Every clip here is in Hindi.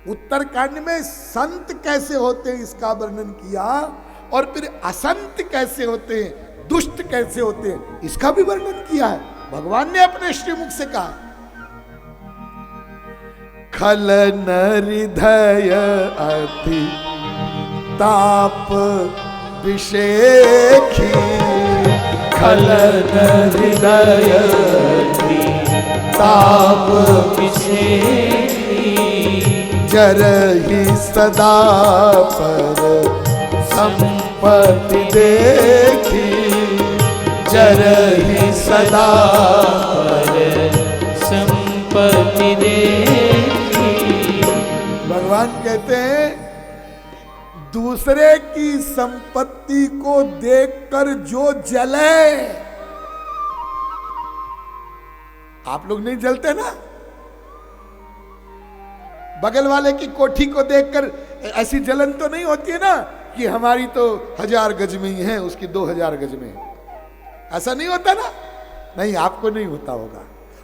उत्तरकांड में संत कैसे होते हैं इसका वर्णन किया, और फिर असंत कैसे होते हैं, दुष्ट कैसे होते हैं, इसका भी वर्णन किया है। भगवान ने अपने श्रीमुख से कहा, खल हृदय अति ताप विषेखी, खल हृदय अति ताप विषेखी, जरहि सदा पर संपत्ति देखी, जरहि सदा पर संपत्ति देखी। भगवान कहते हैं दूसरे की संपत्ति को देखकर जो जले, आप लोग नहीं जलते ना, बगल वाले की कोठी को देखकर ऐसी जलन तो नहीं होती है ना कि हमारी तो 1000 गज में ही है, उसकी 2000 गज में है, ऐसा नहीं होता ना। नहीं, आपको नहीं होता होगा,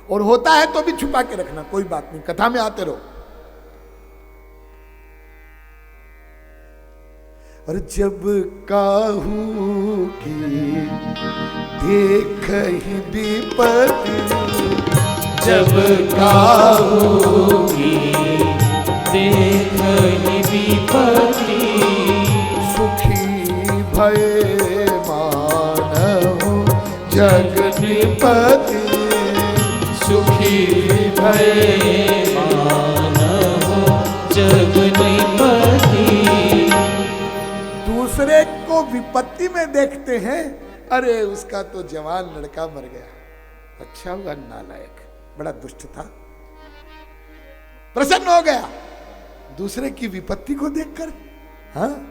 और होता है तो भी छुपा के रखना, कोई बात नहीं, कथा में आते रहो। और जब काहू की देख ही विपत्ति, जब काहू की देख ही विपत्ति, सुखी भये मानहु जग नृपति, सुखी भये मानहु जग नृपति। दूसरे को विपत्ति में देखते हैं, अरे उसका तो जवान लड़का मर गया, अच्छा हुआ, नालायक, बड़ा दुष्ट था, प्रसन्न हो गया। दूसरे की विपत्ति को देखकर, हाँ।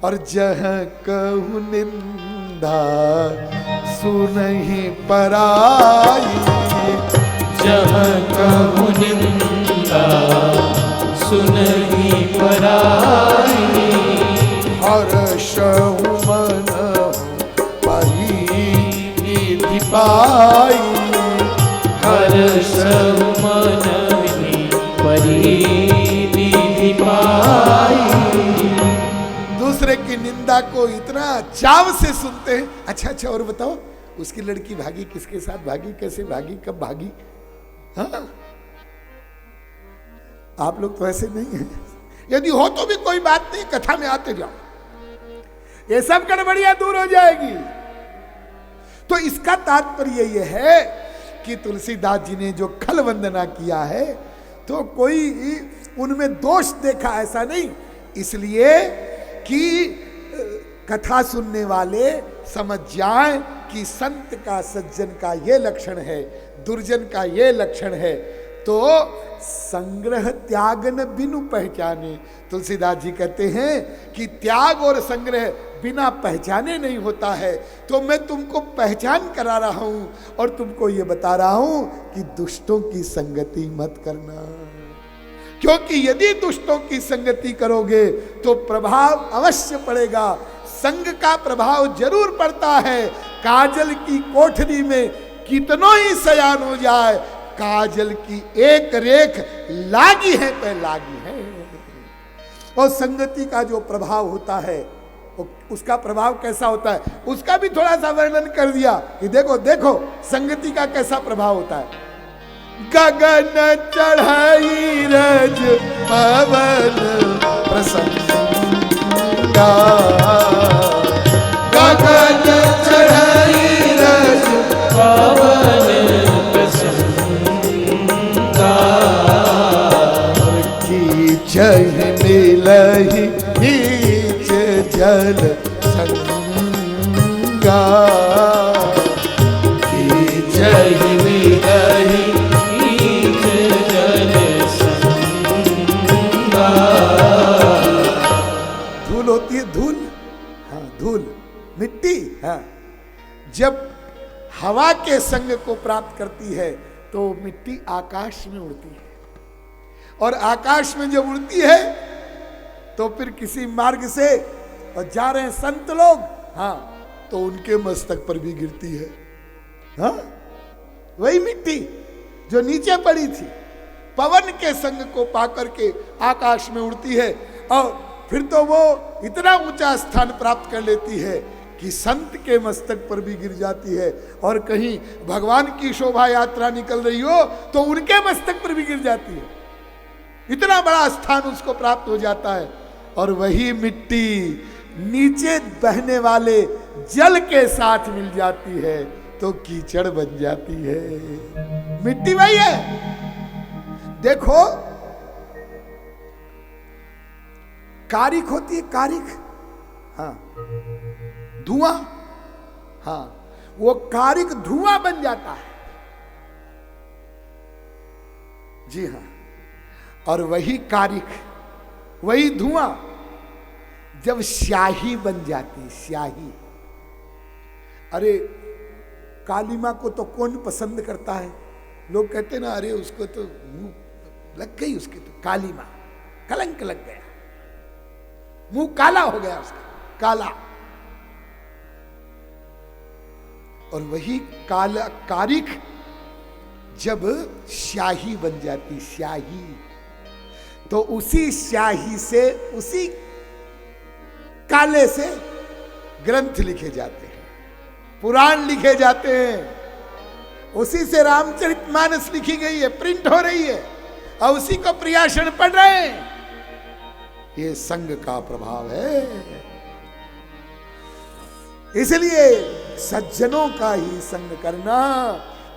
और जहाँ कहूँ निंदा सुनहि पराई, जहाँ कहूँ निंदा सुनहि पराई, हर्षहु मन परिनिधि पाई, हर्षहु मन परिनिधि पाई। दूसरे की निंदा को इतना चाव से सुनते हैं। अच्छा अच्छा, और बताओ उसकी लड़की भागी, किसके साथ भागी, कैसे भागी, कब भागी, हाँ। आप लोग तो ऐसे नहीं हैं, यदि हो तो भी कोई बात नहीं, कथा में आते जाओ, ये सब गड़बड़ियां दूर हो जाएगी। तो इसका तात्पर्य यह है कि तुलसीदास जी ने जो खल वंदना किया है, तो कोई उनमें दोष देखा ऐसा नहीं, इसलिए कि कथा सुनने वाले समझ जाएं कि संत का, सज्जन का ये लक्षण है, दुर्जन का ये लक्षण है। तो संग्रह त्याग न बिनु पहचाने, तुलसीदास जी कहते हैं कि त्याग और संग्रह बिना पहचाने नहीं होता है। तो मैं तुमको पहचान करा रहा हूं और तुमको ये बता रहा हूं कि दुष्टों की संगति मत करना, क्योंकि यदि दुष्टों की संगति करोगे तो प्रभाव अवश्य पड़ेगा। संग का प्रभाव जरूर पड़ता है। काजल की कोठरी में कितनों ही सयान हो जाए, काजल की एक रेख लागी है पे लागी है। और संगति का जो प्रभाव होता है, उसका प्रभाव कैसा होता है, उसका भी थोड़ा सा वर्णन कर दिया कि देखो देखो संगति का कैसा प्रभाव होता है। गगन चढ़ाई रज पवन प्रसन्ना, गगन चढ़ाई रज पवन प्रसन्ना, कीचहि मिलहि नीच जल संगा, कीचहि मिलहि नीच जल संगा। धूल होती है, धूल, हाँ धूल, मिट्टी, हाँ, जब हवा के संग को प्राप्त करती है तो मिट्टी आकाश में उड़ती है, और आकाश में जब उड़ती है तो फिर किसी मार्ग से और जा रहे हैं संत लोग, हाँ, तो उनके मस्तक पर भी गिरती है, हाँ, वही मिट्टी जो नीचे पड़ी थी, पवन के संग को पाकर के आकाश में उड़ती है और फिर तो वो इतना ऊंचा स्थान प्राप्त कर लेती है कि संत के मस्तक पर भी गिर जाती है, और कहीं भगवान की शोभा यात्रा निकल रही हो तो उनके मस्तक पर भी गिर जाती है। इतना बड़ा स्थान उसको प्राप्त हो जाता है। और वही मिट्टी नीचे बहने वाले जल के साथ मिल जाती है तो कीचड़ बन जाती है। मिट्टी वही है। देखो, कारिक होती है, कारिक, हाँ, धुआं, हाँ, वो कारिक धुआं बन जाता है। जी हाँ, और वही कारिक, वही धुआं जब स्याही बन जाती, स्याही, अरे काली मां को तो कौन पसंद करता है? लोग कहते ना, अरे उसको तो मुंह लग गई, उसकी तो काली मां, कलंक लग गया, मुंह काला हो गया उसका, काला। और वही काला कारिक जब स्याही बन जाती, स्याही, तो उसी स्याही से, उसी काले से ग्रंथ लिखे जाते हैं, पुराण लिखे जाते हैं। उसी से रामचरितमानस लिखी गई है, प्रिंट हो रही है, और उसी को प्रियाषण पढ़ रहे हैं। ये संग का प्रभाव है। इसलिए सज्जनों का ही संग करना।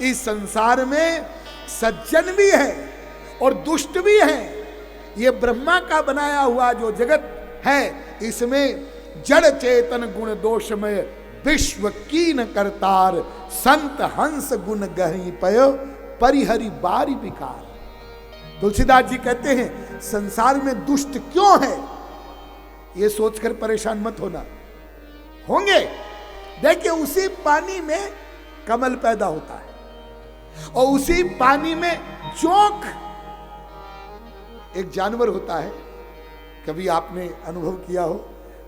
इस संसार में सज्जन भी है और दुष्ट भी है। ये ब्रह्मा का बनाया हुआ जो जगत है, इसमें जड़ चेतन गुण दोषमय विश्व कीन करतार, संत हंस गुण गही पय परिहरि बारी विकार। तुलसीदास जी कहते हैं, संसार में दुष्ट क्यों है ये सोचकर परेशान मत होना, होंगे। देखिए, उसी पानी में कमल पैदा होता है और उसी पानी में जोंक, एक जानवर होता है, कभी आपने अनुभव किया हो,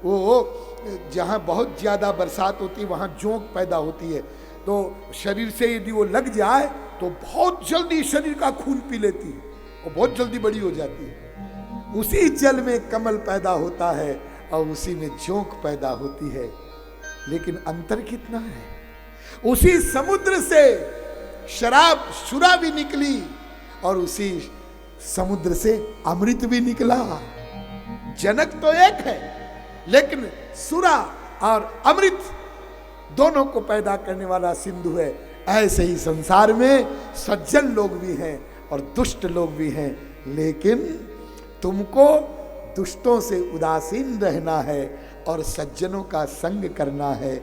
वो जहां बहुत ज्यादा बरसात होती है वहां जोंक पैदा होती है, तो शरीर से यदि वो लग जाए तो बहुत जल्दी शरीर का खून पी लेती है और बहुत जल्दी बड़ी हो जाती है। उसी जल में कमल पैदा होता है और उसी में जोंक पैदा होती है, लेकिन अंतर कितना है। उसी समुद्र से शराब शुरा भी निकली और उसी समुद्र से अमृत भी निकला। जनक तो एक है, लेकिन सुरा और अमृत दोनों को पैदा करने वाला सिंधु है। ऐसे ही संसार में सज्जन लोग भी हैं और दुष्ट लोग भी हैं, लेकिन तुमको दुष्टों से उदासीन रहना है और सज्जनों का संग करना है।